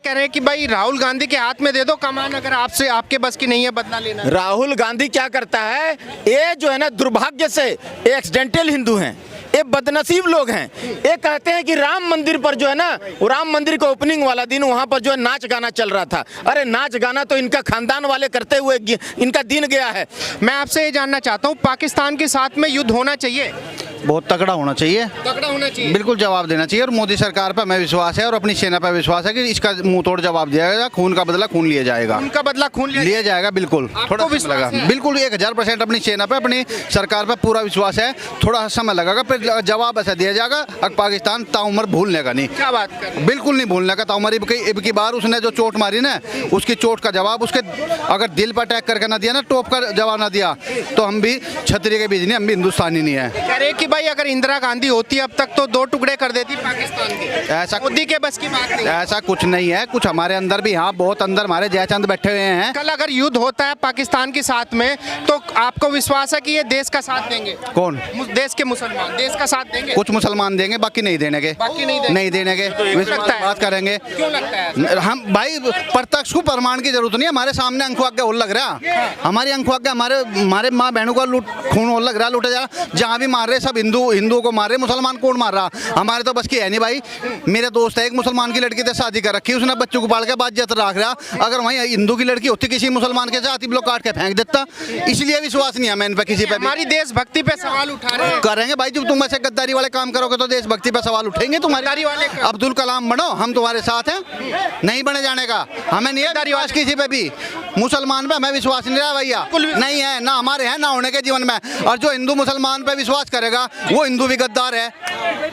कह रहे हैं कि भाई राहुल गांधी के हाथ में दे दो कमान, अगर आपसे आपके बस की नहीं है बदला लेना। राहुल गांधी क्या करता है, ये जो है ना दुर्भाग्य से एक्सीडेंटल हिंदू हैं, ये बदनसीब लोग हैं। ये कहते हैं कि राम मंदिर पर जो है ना, वो राम मंदिर का ओपनिंग वाला दिन वहां पर जो है नाच गाना चल रहा था। अरे नाच गाना तो इनका खानदान वाले करते हुए इनका दिन गया है। मैं आपसे ये जानना चाहता हूँ, पाकिस्तान के साथ में युद्ध होना चाहिए? बहुत तगड़ा होना चाहिए, तगड़ा होना चाहिए, बिल्कुल जवाब देना चाहिए। और मोदी सरकार पर हमें विश्वास है और अपनी सेना पर विश्वास है कि इसका मुंह तोड़ जवाब दिया जाएगा। खून का बदला खून लिया जाएगा, उनका बदला खून लिया जाएगा। बिल्कुल, थोड़ा समय विश्वास लगा, है? बिल्कुल 1000% अपनी सेना पे, अपनी सरकार पे पूरा विश्वास है। थोड़ा समय लगेगा, फिर जवाब ऐसा दिया जाएगा। अब पाकिस्तान ताउम्र भूलने का नहीं, क्या बात कर, बिल्कुल नहीं भूलने का ताउम्र। अब की बार उसने जो चोट मारी ना, उसकी चोट का जवाब, उसके अगर दिल पर अटैक करके ना दिया ना, टोप का जवाब ना दिया, तो हम भी छतरी के बीच नहीं, हम भी हिंदुस्तानी नहीं है। कह रहे कि भाई अगर इंदिरा गांधी होती अब तक तो 2 टुकड़े कर देती पाकिस्तान के। ऐसा मोदी के बस की बात नहीं, ऐसा कुछ नहीं है। कुछ हमारे अंदर भी, हाँ बहुत अंदर हमारे जयचंद बैठे हुए हैं। कल अगर युद्ध होता है पाकिस्तान के साथ में, तो आपको विश्वास है कि ये देश का साथ देंगे? कौन? देश के मुसलमान देश का साथ देंगे? कुछ मुसलमान देंगे, बाकी नहीं देने के, बाकी नहीं देने के। लगता है? बात करेंगे, क्यों लगता है? हम भाई प्रत्यक्ष को प्रमाण की जरूरत नहीं है। हमारे सामने अंकुआज्ञा और लग रहा, हमारी अंकुआज्ञा, हमारे माँ बहनों का खून और लग रहा, लूटा जा रहा। जहाँ भी मार रहे सब हिंदुओं को मार रहे, मुसलमान कौन मार रहा? हमारे तो बस की है नहीं भाई। मेरे दोस्त है एक मुसलमान की लड़की से शादी कर रखी, उसने बच्चों को पाल के बात रख रहा। अगर वहीं हिंदू की लड़की होती किसी मुसलमान के साथ, लोग काट के फेंक देता। इसलिए विश्वास नहीं है मैं इन पे, किसी पे। हमारी देशभक्ति पे सवाल उठा रहे हैं। करेंगे भाई, जब तुम ऐसे गद्दारी वाले काम करोगे तो देशभक्ति पे सवाल उठेंगे तुम्हारे। वाले अब्दुल कलाम बनो, हम तुम्हारे साथ हैं, नहीं बने जाने का। हमें नहीं है विश्वास किसी पे भी, मुसलमान पे हमें विश्वास नहीं रहा भैया, नहीं है ना हमारे हैं ना होने के जीवन में। और जो हिंदू मुसलमान पे विश्वास करेगा वो हिंदू भी गद्दार है,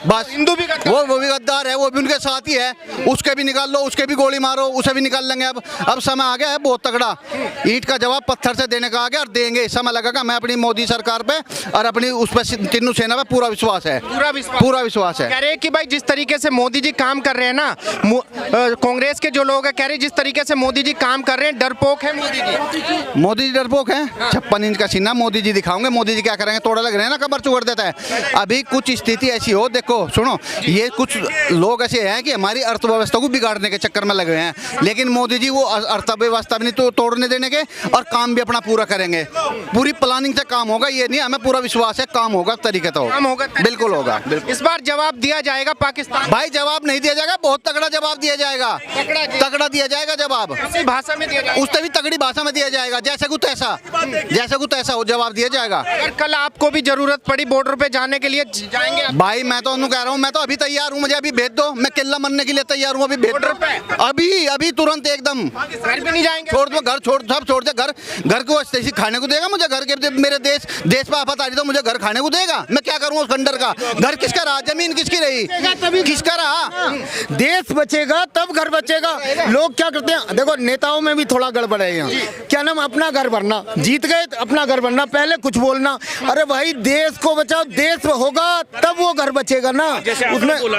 बस। हिंदू भी वो भी गद्दार है, वो भी उनके साथ ही है। उसके भी निकाल लो, उसके भी गोली मारो, उसे भी निकाल लेंगे। अब समय आ गया है बहुत तगड़ा, ईंट का जवाब पत्थर से देने का आ गया, और देंगे, समय लगेगा। मैं अपनी मोदी सरकार पे और अपनी उस पर तीनों सेना पे पूरा विश्वास है, पूरा विश्वास है। कह रहे हैं कि भाई जिस तरीके से मोदी जी काम कर रहे हैं ना, कांग्रेस के जो लोग हैं कह रहे हैं जिस तरीके से मोदी जी काम कर रहे हैं, डरपोक है मोदी जी डरपोक है। 56 इंच का सीना मोदी जी दिखाओगे, मोदी जी क्या करेंगे? तोड़ा लग रहे हैं ना, कमर चुगड़ देता है। अभी कुछ स्थिति ऐसी हो, देखो सुनो, ये कुछ लोग ऐसे हैं कि हमारी अर्थव्यवस्था को बिगाड़ने के चक्कर में लगे हैं, लेकिन मोदी जी वो अर्थव्यवस्था भी नहीं तो तोड़ने देने के, और काम भी अपना पूरा करेंगे। पूरी प्लानिंग से काम होगा, ये नहीं, हमें पूरा विश्वास है काम होगा, तरीके तो बिल्कुल होगा। इस बार जवाब दिया जाएगा पाकिस्तान? भाई जवाब नहीं दिया जाएगा, बहुत तगड़ा जवाब दिया जाएगा, तगड़ा दिया जाएगा जवाब। उसी भाषा में दिया जाएगा, उससे भी तगड़ी भाषा में दिया जाएगा, जैसे कुछ ऐसा हो जवाब दिया जाएगा। अगर कल आपको भी जरूरत पड़ी बॉर्डर पे जाने के लिए, जाएंगे आप? भाई मैं तो उन्हें कह रहा हूँ, मैं तो अभी तैयार हूँ, मुझे अभी भेज दो, मैं किला मरने के लिए तैयार हूँ। अभी भेज दो, अभी तुरंत एकदम। घर भी नहीं जाएंगे? छोड़ दो घर, सब छोड़ दे। घर को खाने को देगा मुझे? घर के मेरे देश पे आफत आ रही तो मुझे घर खाने को देगा? मैं क्या करूँ उस खंडर का? घर किसका रहा? जमीन किसकी रही? किसका रहा? देश बचेगा तब घर बचेगा। लोग क्या करते हैं, देखो नेताओं में भी थोड़ा गड़बड़ है यहाँ। क्या नाम, अपना घर भरना, जीत गए तो अपना घर भरना, पहले कुछ बोलना। अरे भाई देश को बचाओ, देश होगा तब वो घर बचेगा ना। जैसे आपने बोला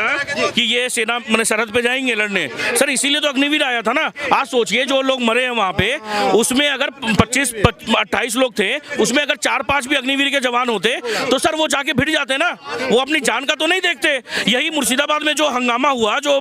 कि ये सेना मैंने सरहद पे जाएंगे लड़ने, सर इसीलिए तो अग्निवीर आया था ना। आज सोचिए जो लोग मरे हैं वहाँ पे, उसमें अगर 25-28 लोग थे, उसमें अगर 4-5 भी अग्निवीर के जवान होते तो सर वो जाके भिड़ जाते ना, वो अपनी जान का तो नहीं देखते। यही मुर्शिदाबाद में जो हंगामा हुआ, जो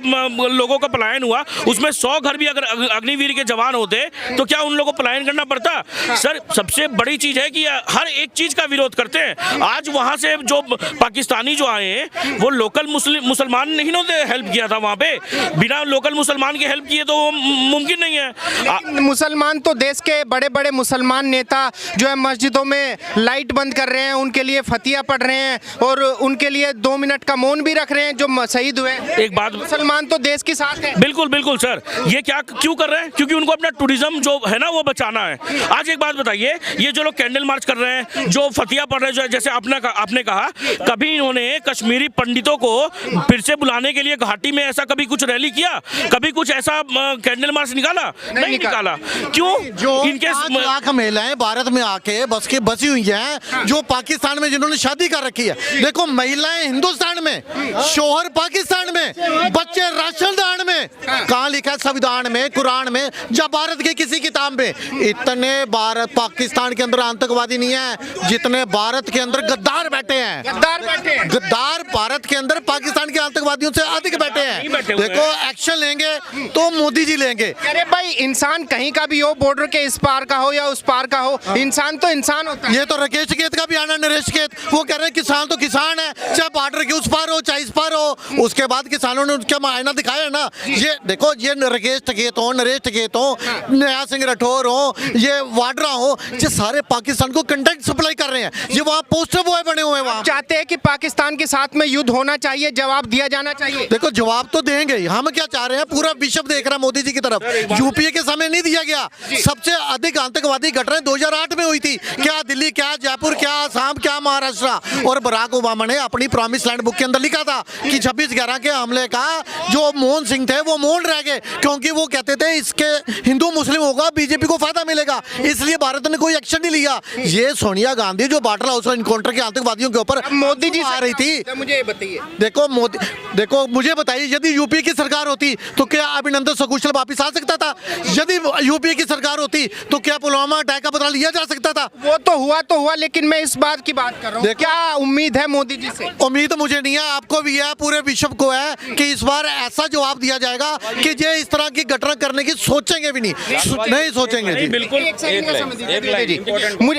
लोगों का पलायन हुआ, उसमें 100 घर भी अगर अग्निवीर के जवान होते तो क्या उन लोगों को पलायन करना पड़ता? सर सबसे बड़ी चीज है कि हर एक चीज का विरोध करते हैं। आज वहां से जो पाकिस्तानी जो आए हैं, वो लोकल मुसलमान नहीं ने हेल्प किया था वहां पे, बिना लोकल मुसलमान के हेल्प किए तो वो मुमकिन नहीं है। मुसलमान तो देश के बड़े बड़े मुसलमान नेता जो है मस्जिदों में लाइट बंद कर रहे हैं, उनके लिए फतिया पढ़ रहे हैं और उनके लिए 2 मिनट का मौन भी रख रहे हैं जो शहीद हुए। एक बात, मुसलमान तो देश के साथ है। बिल्कुल बिल्कुल सर, ये क्या क्यों कर रहे हैं? क्योंकि उनको अपना टूरिज्म जो है ना वो बचाना है। आज एक बात बताइए, ये जो लोग कैंडल मार्च कर रहे हैं, जो फतिया पढ़ रहे हैं, जैसे आपने कहा, कभी इन्होंने कश्मीरी पंडितों को फिर से बुलाने के लिए घाटी में ऐसा कभी कुछ रैली किया? कभी कुछ ऐसा कैंडल मार्च निकाला? नहीं निकाला। क्यों? जो इनके 5 लाख महिलाएं भारत में आके बसी हुई हैं, जो पाकिस्तान में जिन्होंने शादी कर रखी है। देखो महिलाएं हिंदुस्तान में, शोहर पाकिस्तान में, बच्चे राशन दान में। कहाँ लिखा है संविधान में, कुरान में? जब भारत के किसी की नाम पे। इतने भारत पाकिस्तान के अंदर आतंकवादी नहीं है जितने भारत के अंदर गद्दार बैठे हैं। गद्दार बैठे हैं। गद्दार भारत के अंदर पाकिस्तान के आतंकवादियों से अधिक बैठे नहीं बैठे हैं। हुए देखो एक्शन लेंगे तो मोदी जी लेंगे। अरे भाई इंसान कहीं का भी हो, बॉर्डर के इस पार का हो या उस पार का हो, इंसान तो इंसान होता है। ये तो राकेश टिकैत का भी आना, नरेश टिकैत, वो कह रहे हैं किसान तो किसान है, चाहे बॉर्डर के उस पार हो चाहे इस पार हो। उसके बाद किसानों ने उनका मायना दिखाया ना। ये देखो, ये राकेश टिकैत हो, नरेश टिकैत हो, नया सिंह राठौर हो, ये वाड्रा हो, ये सारे पाकिस्तान को कंटेंट सप्लाई कर रहे हैं। ये वहाँ पोस्टर बॉय बने हुए हैं। वहाँ चाहते हैं कि पाकिस्तान के साथ में युद्ध होना चाहिए, जवाब दिया जाना चाहिए। देखो जवाब तो देंगे। हम क्या चाह रहे हैं, पूरा विश्व देख रहा है मोदी जी की तरफ। यूपीए के समय नहीं दिया गया। सबसे अधिक आतंकवादी घटनाएं 2008 में हुई थी। क्या दिल्ली, क्या जयपुर, क्या आसाम, क्या महाराष्ट्र। और बराक ओबामा ने अपनी प्रॉमिस लैंड बुक के अंदर लिखा था कि 26/11 के हमले का जो मनमोहन सिंह थे वो मौन रह गए, क्योंकि वो कहते थे इसके हिंदू मुस्लिम होगा, बीजेपी को फायदा मिलेगा, इसलिए भारत ने कोई एक्शन नहीं लिया। ये सोनिया गांधी जो बॉर्डर हाउस इनकाउंटर के आतंकवादियों के ऊपर मोदी जी आ रही थी। मुझे बताइए, देखो मोदी, देखो मुझे बताइए, यदि यूपी की सरकार होती तो क्या अभिनंदन सकुशल वापिस आ सकता था? यदि यूपी की सरकार होती तो क्या पुलवामा अटैक का बदला लिया जा सकता था? वो तो हुआ, लेकिन मैं इस बात की बात कर रहा हूँ, क्या उम्मीद है मोदी जी से? उम्मीद मुझे नहीं है, आपको भी है, पूरे विश्व को है कि इस बार ऐसा जवाब दिया जाएगा कि ये इस तरह की घटना करने की सोचेंगे भी नहीं सोचेंगे जी। बिल्कुल।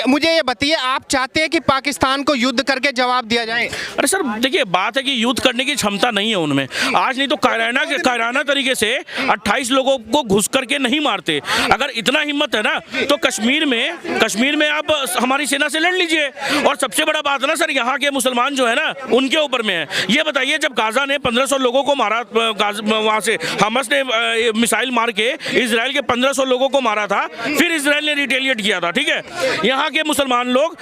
मुझे ये बताइए, आप चाहते हैं कि पाकिस्तान को युद्ध करके जवाब दिया जाए? अरे सर देखिए, बात है कि युद्ध करने की क्षमता नहीं है उनमें आज। नहीं तो कायराना तरीके से 28 लोगों को घुस करके नहीं मारते। अगर इतना हिम्मत है ना तो कश्मीर में आप हमारी सेना से लड़ लीजिए। और सबसे बड़ा बात है ना सर, यहाँ के मुसलमान जो है ना उनके ऊपर में है। ये बताइए, जब गाजा ने 1500 लोगों को मारा, वहाँ से हमास ने मिसाइल मार के इजराइल के 1500 लोगों को मारा था, फिर इजराइल ने रिटेलिएट किया था, ठीक है। यहाँ के मुसलमान लोग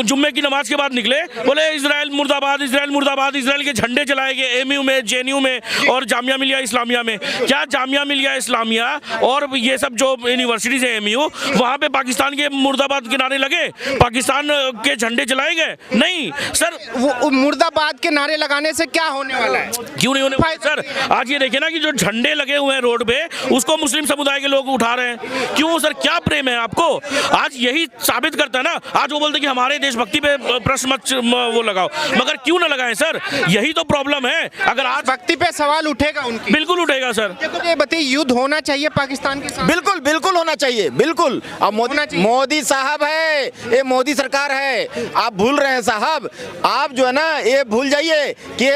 जुम्मे की नमाज के बाद निकले, बोले इजराइल मुर्दाबाद, इजराइल मुर्दाबाद। इजराइल के झंडे चलाए गए एमयू में, जेएनयू में और जामिया मिलिया इस्लामिया में। क्या जामिया मिलिया इस्लामिया और ये सब जो यूनिवर्सिटीज है एमयू, वहाँ पे पाकिस्तान के मुर्दाबाद के नारे लगे, पाकिस्तान के झंडे चलाए गए? नहीं सर। वो मुर्दाबाद के नारे लगाने से क्या होने वाला है? क्यों नहीं होने वाला सर? आज ये देखिए ना कि जो झंडे लगे हुए हैं रोड पे, उसको मुस्लिम समुदाय के लोग उठा रहे हैं। क्यों सर, क्या प्रेम है आपको? आज यही साबित करता है ना। आज वो बोलते कि हमारे देशभक्ति पे प्रश्न मत वो लगाओ, मगर क्यों ना लगाएं सर? यही तो प्रॉब्लम है। अगर आज भक्ति पे सवाल उठेगा उनकी, बिल्कुल उठेगा सर। ये बताइए, युद्ध होना चाहिए पाकिस्तान के साथ? बिल्कुल बिल्कुल होना चाहिए, बिल्कुल। अब मोदी साहब है, ये मोदी सरकार है। आप भूल रहे हैं साहब, आप जो है ना ये भूल जाइए कि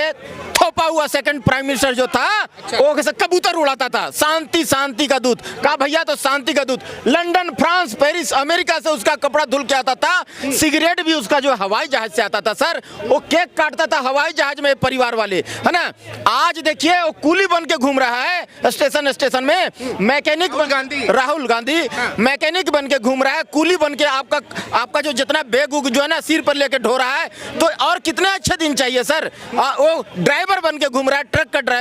थोपा हुआ सेकंड प्राइम मिनिस्टर जो था वो कैसे कबूतर उड़ाता था, शांति का दूत। कहा भैया तो शांति का दूत। लंदन, फ्रांस, पेरिस, अमेरिका से उसका कपड़ा धुल के आता था। सिगरेट भी उसका जो हवाई जहाज से आता था सर। वो केक काटता था हवाई जहाज में, परिवार वाले, है ना। आज देखिए वो कूली बन के घूम रहा है स्टेशन में, मैकेनिक राहुल गांधी मैकेनिक बन के घूम रहा है, कूली बन के आपका जो जितना बैग जो है ना सिर पर लेके ढो रहा है। तो और कितने अच्छे दिन चाहिए सर? वो ड्राइवर बन के घूम रहा है, ट्रक का ड्राइवर।